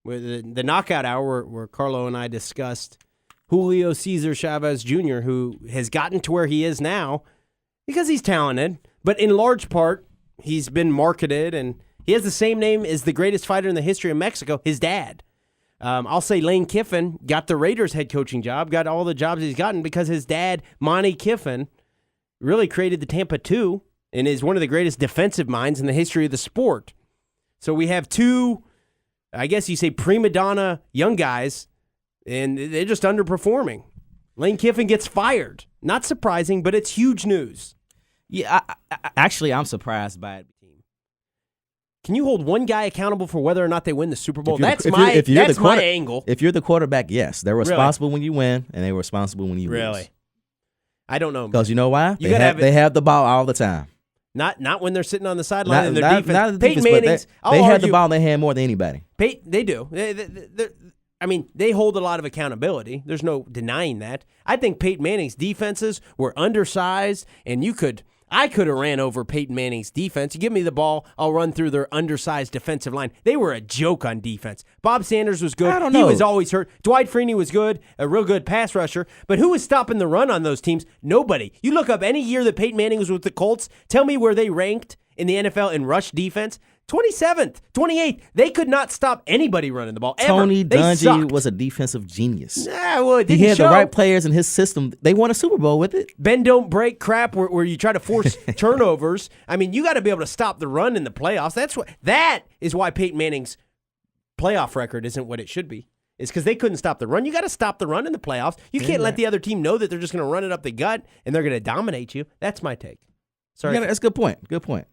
with the knockout hour where Carlo and I discussed Julio Cesar Chavez Jr., who has gotten to where he is now because he's talented, but in large part, he's been marketed, and he has the same name as the greatest fighter in the history of Mexico, his dad. I'll say Lane Kiffin got the Raiders head coaching job, got all the jobs he's gotten because his dad, Manny Kiffin, really created the Tampa 2 and is one of the greatest defensive minds in the history of the sport. So we have two, I guess you say, prima donna young guys, and they're just underperforming. Lane Kiffin gets fired. Not surprising, but it's huge news. Yeah, actually, I'm surprised by it. Can you hold one guy accountable for whether or not they win the Super Bowl? That's my angle. If you're the quarterback, yes. They're responsible when you win, and they're responsible when you lose. Really? I don't know. Because you know why? They have the ball all the time. Not when they're sitting on the sideline and their defense. Not the Peyton defense, Manning's, they have the ball in their hand more than anybody. They do. They hold a lot of accountability. There's no denying that. I think Peyton Manning's defenses were undersized, and I could have ran over Peyton Manning's defense. You give me the ball, I'll run through their undersized defensive line. They were a joke on defense. Bob Sanders was good. I don't know. He was always hurt. Dwight Freeney was good, a real good pass rusher. But who was stopping the run on those teams? Nobody. You look up any year that Peyton Manning was with the Colts, tell me where they ranked in the NFL in rush defense. 27th, 28th. They could not stop anybody running the ball ever. Tony Dungy was a defensive genius. He had the right players in his system. They won a Super Bowl with it. Bend don't break crap where you try to force turnovers. I mean, you got to be able to stop the run in the playoffs. That is why Peyton Manning's playoff record isn't what it should be. It's because they couldn't stop the run. You got to stop the run in the playoffs. You can't let the other team know that they're just going to run it up the gut and they're going to dominate you. That's my take. Sorry. Yeah, that's a good point. Good point.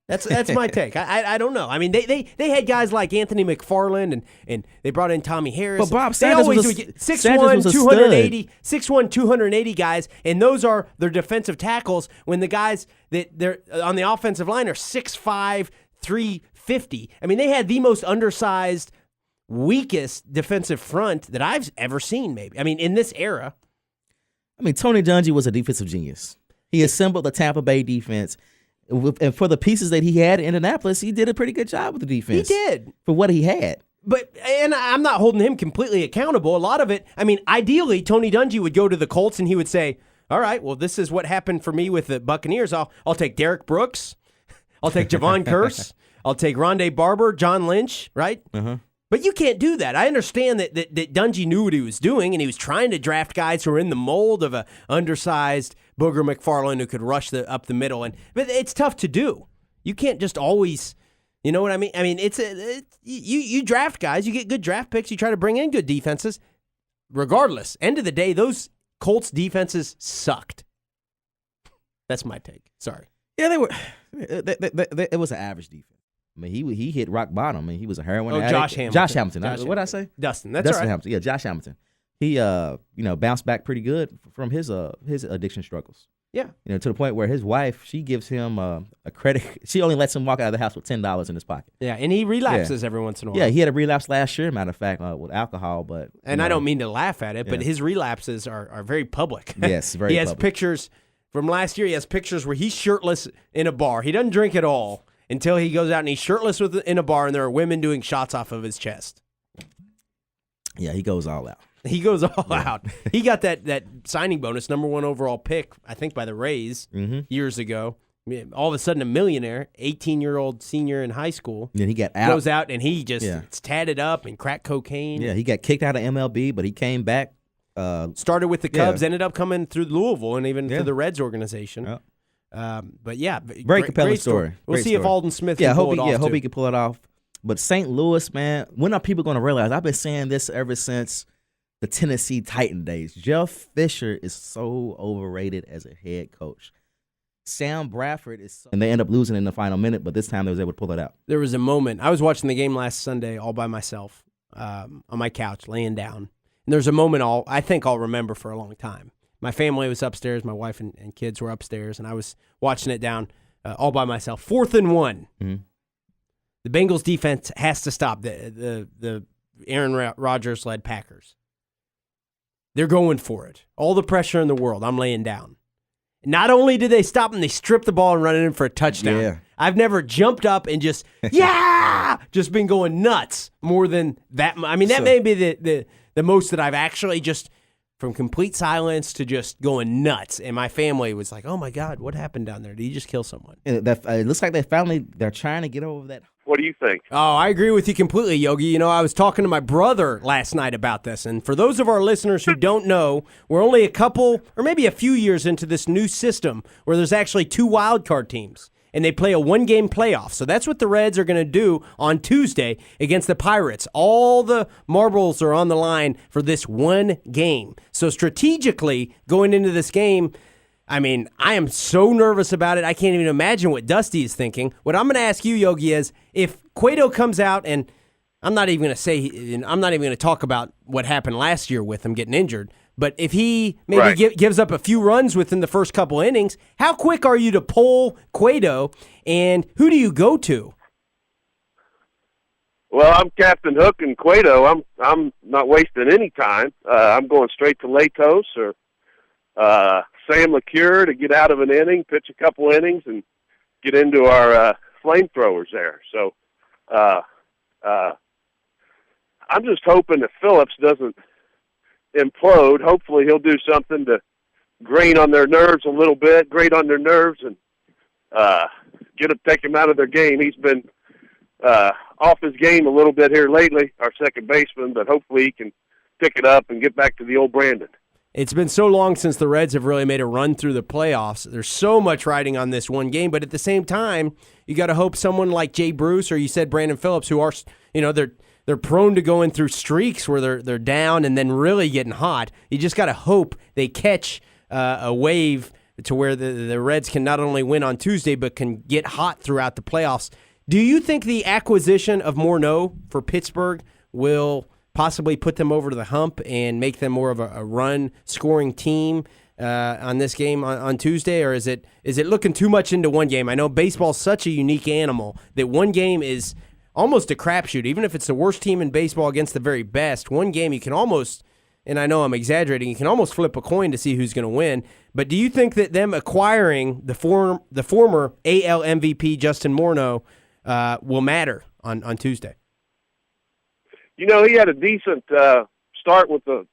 That's my take. I don't know. I mean, they had guys like Anthony McFarland and they brought in Tommy Harris. But Bob Sanders would get 6'1", 280 guys, and those are their defensive tackles when the guys that they're on the offensive line are 6'5", 350. I mean, they had the most undersized, weakest defensive front that I've ever seen, maybe. I mean, in this era. I mean, Tony Dungy was a defensive genius. He assembled the Tampa Bay defense. And for the pieces that he had in Indianapolis, he did a pretty good job with the defense. He did. For what he had. And I'm not holding him completely accountable. A lot of it, I mean, ideally, Tony Dungy would go to the Colts and he would say, all right, well, this is what happened for me with the Buccaneers. I'll take Derek Brooks. I'll take Javon Curse. I'll take Rondé Barber, John Lynch, right? Uh-huh. But you can't do that. I understand that Dungy knew what he was doing, and he was trying to draft guys who were in the mold of a undersized Booger McFarland who could rush up the middle. But it's tough to do. You can't just always, you know what I mean? I mean, you draft guys, you get good draft picks, you try to bring in good defenses. Regardless, end of the day, those Colts defenses sucked. That's my take. Sorry. Yeah, they were. It was an average defense. I mean, he hit rock bottom. I mean, he was a heroin addict. Josh Hamilton. What did I say? Dustin. Dustin Hamilton. Yeah, Josh Hamilton. He, bounced back pretty good from his addiction struggles. Yeah. To the point where his wife, she gives him a credit. She only lets him walk out of the house with $10 in his pocket. Yeah, and he relapses every once in a while. Yeah, he had a relapse last year, matter of fact, with alcohol. But I don't mean to laugh at it, but his relapses are very public. Yes, very public. He has pictures from last year. He has pictures where he's shirtless in a bar. He doesn't drink at all until he goes out and he's shirtless in a bar, and there are women doing shots off of his chest. Yeah, he goes all out. He goes all out. He got that signing bonus, number 1 overall pick, I think by the Rays years ago. All of a sudden, a millionaire, 18-year-old senior in high school. And he got out. Goes out and he just it's tatted up and cracked cocaine. Yeah, he got kicked out of MLB, but he came back. Started with the Cubs, ended up coming through Louisville and even through the Reds organization. Yeah. But yeah, very compelling story. We'll see if Alden Smith can pull it off. Hope he can pull it off. But St. Louis, man, when are people going to realize? I've been saying this ever since the Tennessee Titan days. Jeff Fisher is so overrated as a head coach. Sam Bradford is and they end up losing in the final minute, but this time they was able to pull it out. There was a moment. I was watching the game last Sunday all by myself on my couch, laying down. And there's a moment I think I'll remember for a long time. My family was upstairs. My wife and kids were upstairs, and I was watching it down all by myself. 4th and 1. Mm-hmm. The Bengals defense has to stop the Aaron Rodgers-led Packers. They're going for it. All the pressure in the world. I'm laying down. Not only did they stop them, they stripped the ball and run it in for a touchdown. Yeah. I've never jumped up and just just been going nuts more than that. I mean, that may be the most that I've actually just from complete silence to just going nuts. And my family was like, "Oh my God, what happened down there? Did you just kill someone?" It looks like they're trying to get over that. What do you think? Oh, I agree with you completely, Yogi. You know, I was talking to my brother last night about this. And for those of our listeners who don't know, we're only a couple or maybe a few years into this new system where there's actually 2 wild card teams. And they play a 1-game playoff. So that's what the Reds are going to do on Tuesday against the Pirates. All the marbles are on the line for this one game. So strategically, going into this game, I mean, I am so nervous about it. I can't even imagine what Dusty is thinking. What I'm going to ask you, Yogi, is if Cueto comes out, and I'm not even going to talk about what happened last year with him getting injured, but if he maybe gives up a few runs within the first couple innings, how quick are you to pull Cueto, and who do you go to? Well, I'm Captain Hook and Cueto. I'm not wasting any time. I'm going straight to Latos or Sam McCure to get out of an inning, pitch a couple innings, and get into our flamethrowers there. So I'm just hoping that Phillips doesn't implode. Hopefully he'll do something to grate on their nerves a little bit, and take him out of their game. He's been off his game a little bit here lately, our second baseman, but hopefully he can pick it up and get back to the old Brandon. It's been so long since the Reds have really made a run through the playoffs. There's so much riding on this one game, but at the same time, you got to hope someone like Jay Bruce or you said Brandon Phillips, who are, they're prone to going through streaks where they're down and then really getting hot. You just got to hope they catch a wave to where the Reds can not only win on Tuesday but can get hot throughout the playoffs. Do you think the acquisition of Morneau for Pittsburgh will possibly put them over to the hump and make them more of a run-scoring team on this game on Tuesday, or is it looking too much into one game? I know baseball's such a unique animal that one game is almost a crapshoot. Even if it's the worst team in baseball against the very best, one game you can almost, and I know I'm exaggerating, you can almost flip a coin to see who's going to win. But do you think that them acquiring the former AL MVP Justin Morneau will matter on Tuesday? You know, he had a decent start with the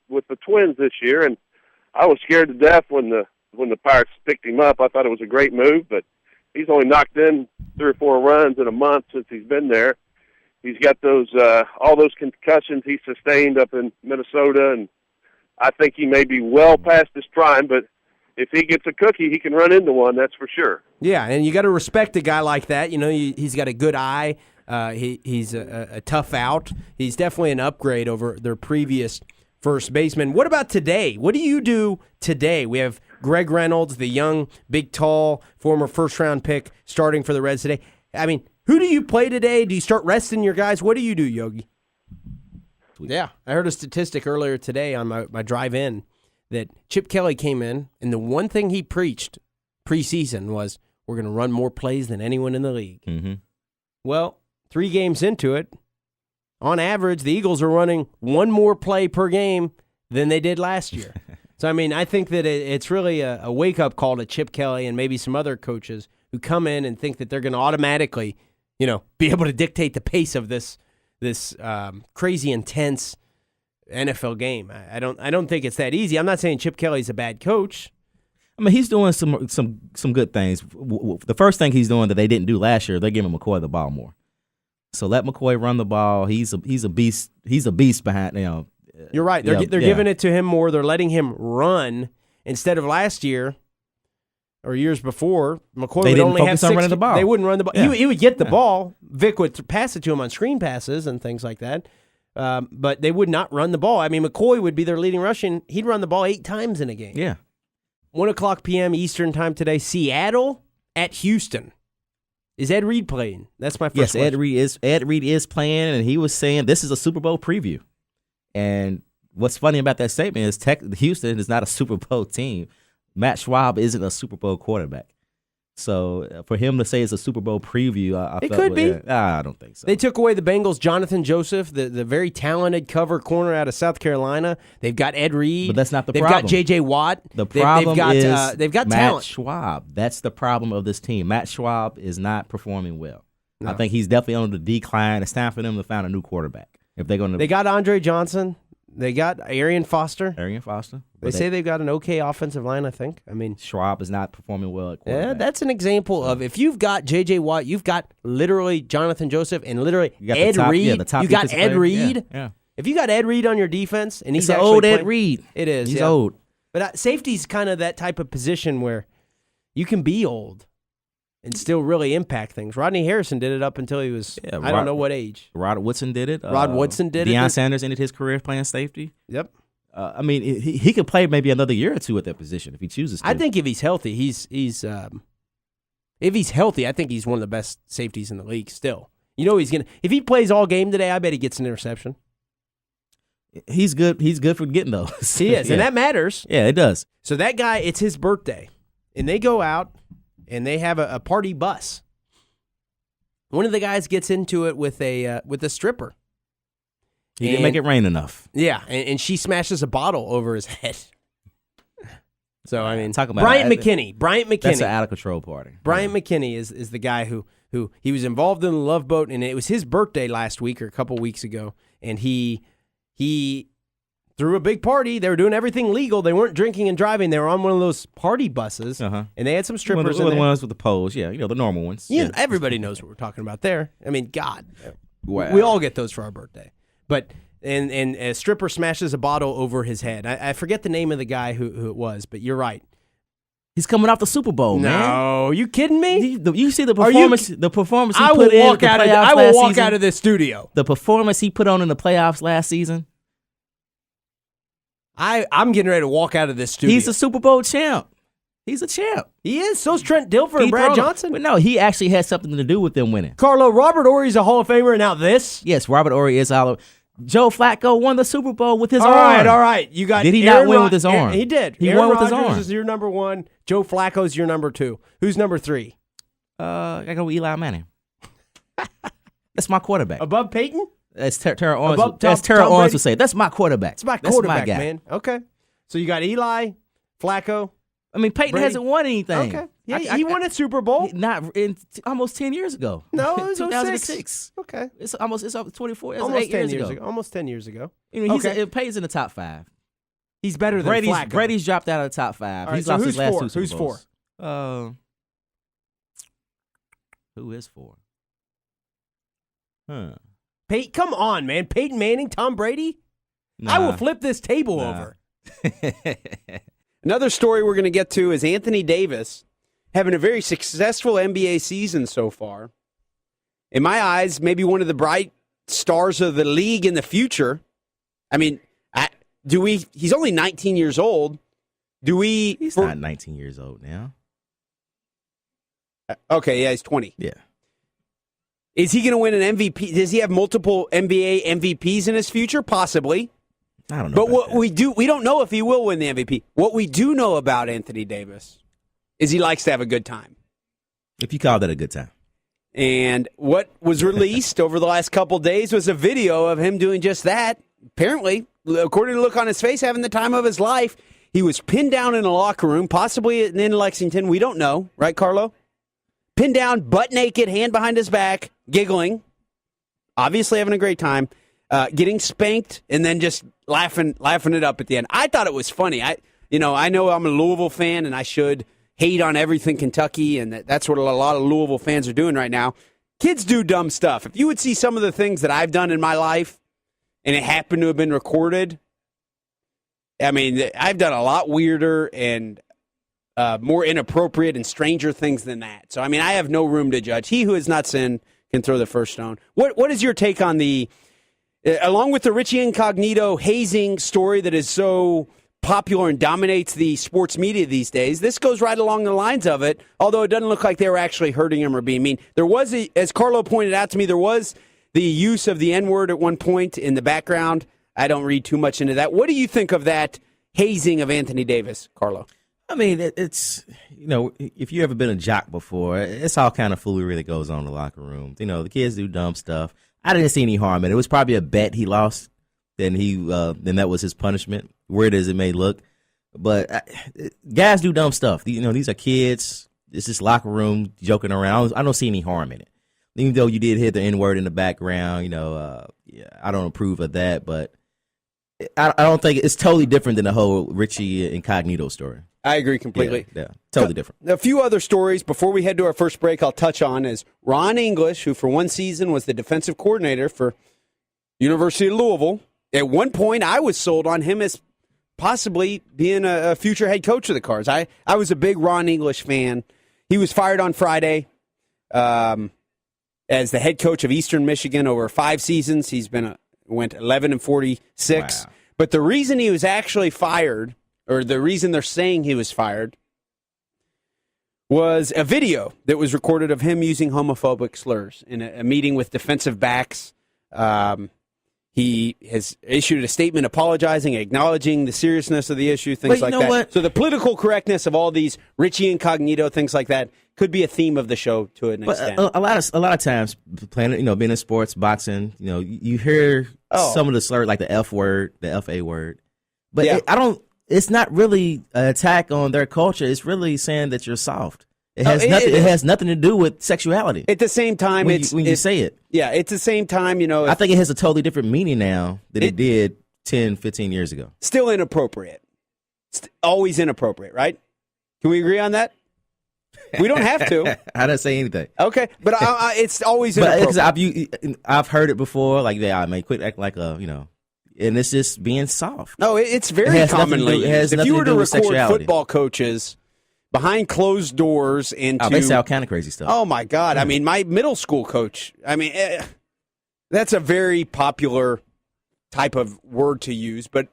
Twins this year, and I was scared to death when the Pirates picked him up. I thought it was a great move, but he's only knocked in 3 or 4 runs in a month since he's been there. He's got those all those concussions he sustained up in Minnesota, and I think he may be well past his prime, but if he gets a cookie, he can run into one, that's for sure. Yeah, and you got to respect a guy like that. You know, he's got a good eye. He's a tough out. He's definitely an upgrade over their previous first baseman. What about today? What do you do today? We have Greg Reynolds, the young, big, tall, former first-round pick, starting for the Reds today. I mean, who do you play today? Do you start resting your guys? What do you do, Yogi? Yeah, I heard a statistic earlier today on my drive-in that Chip Kelly came in, and the one thing he preached preseason was, we're going to run more plays than anyone in the league. Mm-hmm. Well, 3 games into it, on average, the Eagles are running 1 more play per game than they did last year. So, I mean, I think that it's really a wake-up call to Chip Kelly and maybe some other coaches who come in and think that they're going to automatically, be able to dictate the pace of this crazy intense NFL game. I don't think it's that easy. I'm not saying Chip Kelly's a bad coach. I mean, he's doing some good things. The first thing he's doing that they didn't do last year, they're giving McCoy the ball more. So let McCoy run the ball. He's a beast. He's a beast behind. You're right. They're giving it to him more. They're letting him run instead of last year or years before. McCoy would only have 60. Running the ball. They wouldn't run the ball. Yeah. He would get the ball. Vic would pass it to him on screen passes and things like that. But they would not run the ball. I mean, McCoy would be their leading rusher. He'd run the ball 8 times in a game. Yeah. 1:00 p.m. Eastern time today. Seattle at Houston. Is Ed Reed playing? That's my first question. Ed Reed is playing, and he was saying this is a Super Bowl preview. And what's funny about that statement is Houston is not a Super Bowl team. Matt Schwab isn't a Super Bowl quarterback. So for him to say it's a Super Bowl preview, I It felt could be. I don't think so. They took away the Bengals' Johnathan Joseph, the very talented cover corner out of South Carolina. They've got Ed Reed. But that's not the They've problem. got J.J. Watt. The problem they've got Matt talent. Schwab. That's the problem of this team. Matt Schwab is not performing well. No. I think he's definitely on the decline. It's time for them to find a new quarterback. If they're going to, They got Andre Johnson. They got Arian Foster. They say they've got an okay offensive line, I think. I mean, Schwab is not performing well at quarterback. yeah, that's an example of if you've got J.J. Watt, you've got literally Johnathan Joseph and literally Ed Reed. Yeah, the top you got defensive Ed player. Reed. Yeah. If you got Ed Reed on your defense, and he's It's an actually old playing, Ed Reed. It is. He's yeah. old. But safety's kind of that type of position where you can be old and still really impact things. Rodney Harrison did it up until he was, I don't know what age. Rod Woodson did it. Rod Woodson did it. Deion Sanders ended his career playing safety. Yep. I mean, he could play maybe another year or two at that position if he chooses to. I think if he's healthy, if he's healthy, I think he's one of the best safeties in the league still. You know he's going to – if he plays all game today, I bet he gets an interception. He's good. He's good for getting those. He is, and that matters. Yeah, it does. So that guy, it's his birthday, and they go out and they have a party bus. One of the guys gets into it with a stripper. He didn't make it rain enough. Yeah, and she smashes a bottle over his head. So I mean, Talk about Bryant Mckinnie. That's an out of control party. Bryant Mckinnie is the guy who he was involved in the Love Boat, and it was his birthday last week or a couple weeks ago, and he threw a big party. They were doing everything legal. They weren't drinking and driving. They were on one of those party buses, and they had some strippers in there. The ones with the poles, yeah, the normal ones. Yeah, everybody knows what we're talking about there. I mean, God, wow. We all get those for our birthday. But and a stripper smashes a bottle over his head. I forget the name of the guy who it was, but you're right. He's coming off the Super Bowl, man. No, you kidding me? You see the performance? The performance he I put will in walk the out of. playoffs I will last walk season? out of this studio. The performance he put on in the playoffs last season. I'm getting ready to walk out of this studio. He's a Super Bowl champ. He's a champ. He is. So's Trent Dilfer and Brad Johnson. But no, he actually had something to do with them winning. Carlo, Robert Ory's a Hall of Famer, and now this. Yes, Robert Ory is all. Joe Flacco won the Super Bowl with his All arm. right. You got. Did he Aaron not win with his arm? He did. He Aaron won with his Rodgers arm. is your number one. Joe Flacco's your number two. Who's number three? I go with Eli Manning. That's my quarterback. Above Peyton? That's Terrell Owens. Above That's Tom Terrell Owens Brady? would say. That's my quarterback. It's my quarterback, guy. man. Okay. So you got Eli, Flacco. I mean, Peyton Brady? hasn't won anything. Okay. Yeah, he won a Super Bowl. Not in almost 10 years ago. No, it was 2006. Okay. It's 24. It's Almost 8 10 years years ago. Almost 10 years ago. You know, Okay. Peyton's in the top 5. He's better than Flacco. Brady's dropped out of the top 5. All right, He's so lost who's his last four? 2 Super Who's Bowls. four? Who is 4? Peyton, come on, man. Peyton Manning, Tom Brady? Nah. I will flip this table Nah. over. Another story we're going to get to is Anthony Davis having a very successful NBA season so far. In my eyes, maybe one of the bright stars of the league in the future. I mean, he's only 19 years old. He's not 19 years old now. Okay, yeah, he's 20. Yeah. Is he going to win an MVP? Does he have multiple NBA MVPs in his future? Possibly. I don't know. But what we don't know if he will win the MVP. What we do know about Anthony Davis is he likes to have a good time. If you call that a good time. And what was released over the last couple days was a video of him doing just that. Apparently, according to the look on his face, having the time of his life. He was pinned down in a locker room, possibly in Lexington. We don't know. Right, Carlo? Pinned down, butt naked, hand behind his back, giggling. Obviously having a great time. Getting spanked, and then just laughing it up at the end. I thought it was funny. I know I'm a Louisville fan, and I should hate on everything Kentucky, and that's what a lot of Louisville fans are doing right now. Kids do dumb stuff. If you would see some of the things that I've done in my life, and it happened to have been recorded, I mean, I've done a lot weirder and more inappropriate and stranger things than that. So, I mean, I have no room to judge. He who has not sinned can throw the first stone. What is your take on the, along with the Richie Incognito hazing story that is so popular and dominates the sports media these days, this goes right along the lines of it, although it doesn't look like they were actually hurting him or being mean. There was, as Carlo pointed out to me, there was the use of the N-word at one point in the background. I don't read too much into that. What do you think of that hazing of Anthony Davis, Carlo? I mean, it's, if you ever been a jock before, it's all kind of foolery that goes on in the locker room. The kids do dumb stuff. I didn't see any harm in it. It was probably a bet he lost. Then that was his punishment, weird as it may look. But guys do dumb stuff. These are kids. It's just locker room joking around. I don't see any harm in it. Even though you did hear the N-word in the background, I don't approve of that. But I don't think it's totally different than the whole Richie Incognito story. I agree completely. Yeah, totally different. A few other stories before we head to our first break I'll touch on is Ron English, who for one season was the defensive coordinator for University of Louisville. At one point, I was sold on him as possibly being a future head coach of the Cards. I was a big Ron English fan. He was fired on Friday as the head coach of Eastern Michigan over 5 seasons. He's went 11-46. Wow. But the reason he was actually fired, or the reason they're saying he was fired, was a video that was recorded of him using homophobic slurs in a meeting with defensive backs. He has issued a statement apologizing, acknowledging the seriousness of the issue, things like that. What? So the political correctness of all these Richie Incognito, things like that, could be a theme of the show to an extent. A lot of times, playing, being in sports, boxing, you hear some of the slurs like the F word, the FA word, but Yeah. It's not really an attack on their culture. It's really saying that you're soft. It has nothing to do with sexuality. At the same time, when you say it. Yeah, at the same time, I think it has a totally different meaning now than it did 10, 15 years ago. Still inappropriate. Always inappropriate, right? Can we agree on that? We don't have to. I didn't say anything. Okay, but it's always inappropriate. But I've heard it before, like, quit acting like and it's just being soft. No, it's very commonly used. If you were to record football coaches behind closed doors into... they say all kind of crazy stuff. Oh, my God. I mean, my middle school coach, that's a very popular type of word to use, but...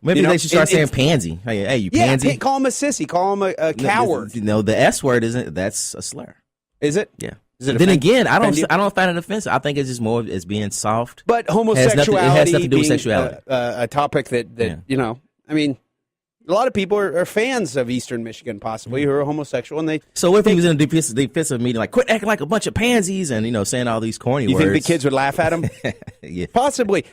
Maybe they should start saying pansy. Hey, you pansy. Yeah, call him a sissy. Call him a coward. The S word that's a slur. Is it? Yeah. Then again, I don't find it offensive. I think it's just more as being soft. But homosexuality it has nothing to do with sexuality. A topic that a lot of people are fans of Eastern Michigan, possibly, who are homosexual, and they. So if he was in a defensive meeting, like, quit acting like a bunch of pansies, and saying all these corny words. You think the kids would laugh at him? Yeah, possibly.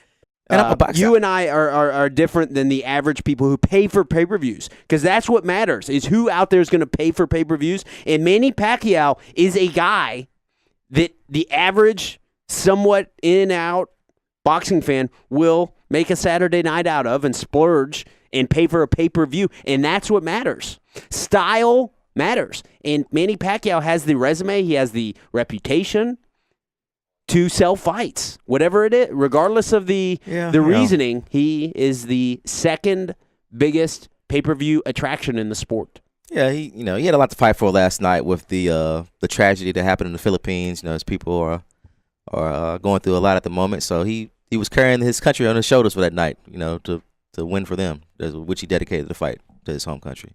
You and I are different than the average people who pay for pay-per-views, because that's what matters, is who out there is going to pay for pay-per-views. And Manny Pacquiao is a guy that the average, somewhat in-out boxing fan will make a Saturday night out of and splurge and pay for a pay-per-view, and that's what matters. Style matters. And Manny Pacquiao has the resume, he has the reputation to sell fights, whatever it is, regardless of the reasoning. He is the second biggest pay-per-view attraction in the sport. Yeah, he had a lot to fight for last night with the tragedy that happened in the Philippines. As people are going through a lot at the moment. So he was carrying his country on his shoulders for that night. To win for them, which he dedicated the fight to his home country.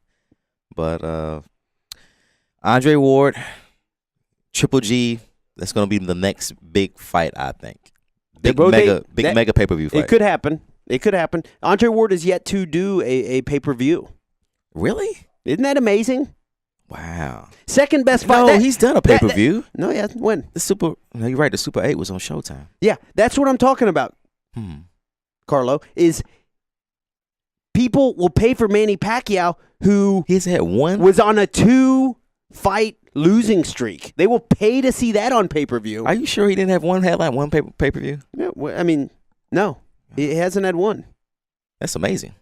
But Andre Ward, Triple G. That's going to be the next big fight, I think. Mega pay-per-view fight. It could happen. Andre Ward is yet to do a pay-per-view. Really? Isn't that amazing? Wow. Second best fight. No, he's done a pay-per-view. When? No, you're right. The Super 8 was on Showtime. Yeah, that's what I'm talking about. Carlo, is people will pay for Manny Pacquiao, who he's had one, was on a 2-fight losing streak. They will pay to see that on pay-per-view. Are you sure he didn't have one headline, one pay-per-view? Yeah, no. He hasn't had one. That's amazing.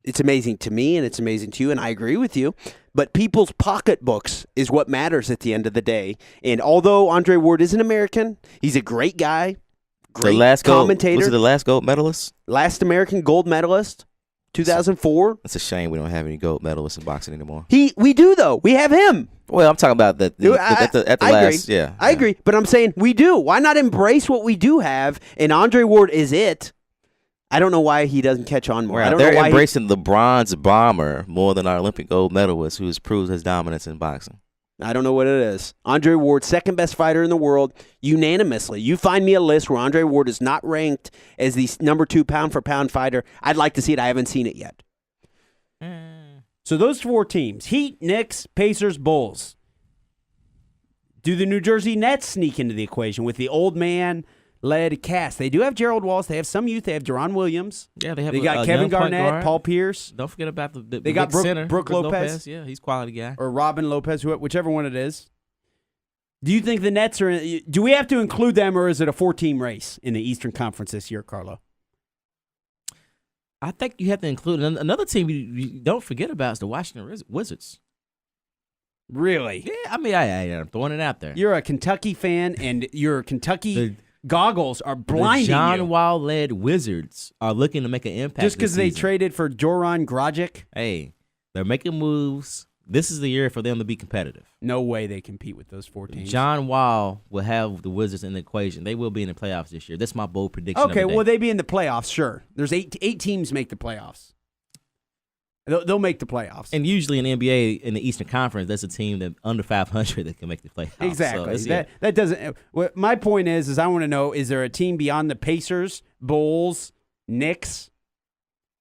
It's amazing to me, and it's amazing to you, and I agree with you. But people's pocketbooks is what matters at the end of the day. And although Andre Ward is an American, he's a great guy, great commentator. Was he the last gold medalist? Last American gold medalist, 2004. It's a shame we don't have any gold medalists in boxing anymore. We do, though. We have him. Well, I'm talking about at the last. Yeah, I agree. But I'm saying we do. Why not embrace what we do have? And Andre Ward is it. I don't know why he doesn't catch on more. They're embracing the bronze bomber more than our Olympic gold medalist, who has proved his dominance in boxing. I don't know what it is. Andre Ward, second best fighter in the world, unanimously. You find me a list where Andre Ward is not ranked as the number 2 pound-for-pound fighter. I'd like to see it. I haven't seen it yet. So those 4 teams, Heat, Knicks, Pacers, Bulls. Do the New Jersey Nets sneak into the equation with the old man-led cast? They do have Gerald Wallace. They have some youth. They have Deron Williams. Yeah, they have. They got Kevin Garnett, Paul Pierce. Don't forget about the they got Brooke Lopez. Yeah, he's a quality guy. Or Robin Lopez, whichever one it is. Do you think the Nets are? Do we have to include them, or is it a 4-team race in the Eastern Conference this year, Carlo? I think you have to include another team you don't forget about is the Washington Wizards. Really? Yeah, I mean, I'm throwing it out there. You're a Kentucky fan, and your Kentucky goggles are blinding the John you. Wall-led Wizards are looking to make an impact Just because they traded for Joran Dragic? Hey, they're making moves. This is the year for them to be competitive. No way they compete with those 4 teams. John Wall will have the Wizards in the equation. They will be in the playoffs this year. That's my bold prediction. Okay, will they be in the playoffs? Sure. There's 8 teams make the playoffs. They'll make the playoffs. And usually in the NBA, in the Eastern Conference, that's a team that under 500 that can make the playoffs. Exactly. So that doesn't. My point is I want to know: is there a team beyond the Pacers, Bulls, Knicks,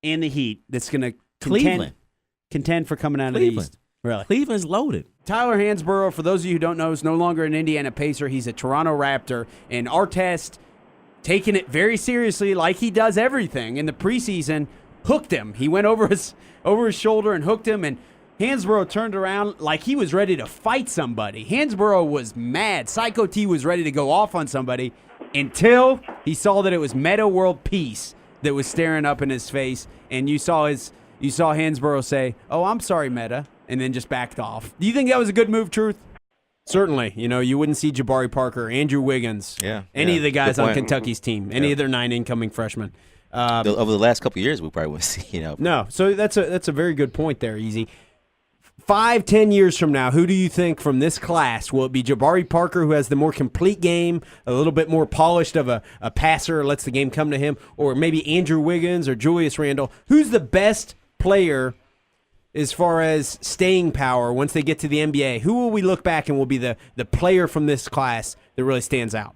and the Heat that's going to contend for coming out of the East? Really? Cleveland's loaded. Tyler Hansborough, for those of you who don't know, is no longer an Indiana Pacer. He's a Toronto Raptor. And Artest, taking it very seriously like he does everything in the preseason, hooked him. He went over his shoulder and hooked him, and Hansborough turned around like he was ready to fight somebody. Hansborough was mad. Psycho T was ready to go off on somebody until he saw that it was Meta World Peace that was staring up in his face, and you saw Hansborough say, "Oh, I'm sorry, Meta," and then just backed off. Do you think that was a good move, Truth? Certainly. You wouldn't see Jabari Parker, Andrew Wiggins, any of the guys on Kentucky's team, any of their 9 incoming freshmen. Over the last couple of years, we probably wouldn't see. No, so that's a very good point there, Easy. 5-10 years from now, who do you think from this class? Will it be Jabari Parker, who has the more complete game, a little bit more polished of a passer, lets the game come to him, or maybe Andrew Wiggins or Julius Randle? Who's the best player as far as staying power once they get to the NBA? Who will we look back and will be the player from this class that really stands out?